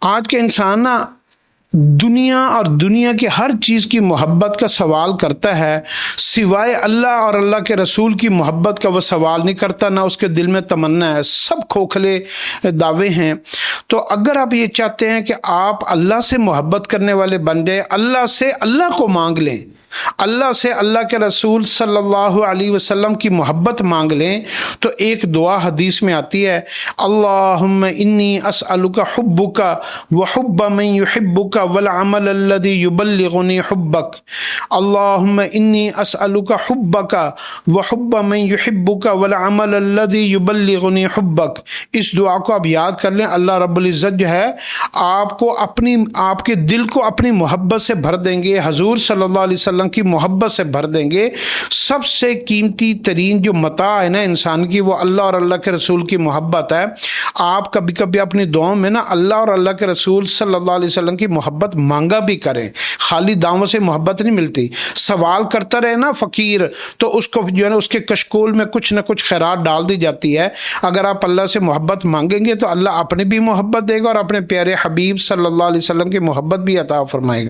آج کے انسان نا دنیا اور دنیا کی ہر چیز کی محبت کا سوال کرتا ہے، سوائے اللہ اور اللہ کے رسول کی محبت کا وہ سوال نہیں کرتا، نہ اس کے دل میں تمنا ہے، سب کھوکھلے دعوے ہیں۔ تو اگر آپ یہ چاہتے ہیں کہ آپ اللہ سے محبت کرنے والے بن جائیں، اللہ سے اللہ کو مانگ لیں، اللہ سے اللہ کے رسول صلی اللہ علیہ وسلم کی محبت مانگ لیں، تو ایک دعا حدیث میں آتی ہے، اللہم انی اسألک حبک وحب من یحبک والعمل الذی یبلغنی حبک، اللہم انی اسألک حبک وحب من یحبک والعمل الذی یبلغنی حبک۔ اس دعا کو آپ یاد کر لیں، اللہ رب العزت جو ہے آپ کے دل کو اپنی محبت سے بھر دیں گے، حضور صلی اللہ علیہ وسلم کی محبت سے بھر دیں گے۔ سب سے قیمتی ترین جو متاع ہے نا انسان کی، وہ اللہ اور اللہ کے رسول کی محبت ہے۔ آپ کبھی کبھی اپنی دعاؤں میں نا اللہ اور اللہ کے رسول صلی اللہ علیہ وسلم کی محبت مانگا بھی کریں، خالی دعووں سے محبت نہیں ملتی۔ سوال کرتا رہے نا فقیر، تو اس کو جو ہے نا اس کے کشکول میں کچھ نہ کچھ خیرات ڈال دی جاتی ہے۔ اگر آپ اللہ سے محبت مانگیں گے تو اللہ اپنے بھی محبت دے گا اور اپنے پیارے حبیب صلی اللہ علیہ وسلم کی محبت بھی عطا فرمائے گا۔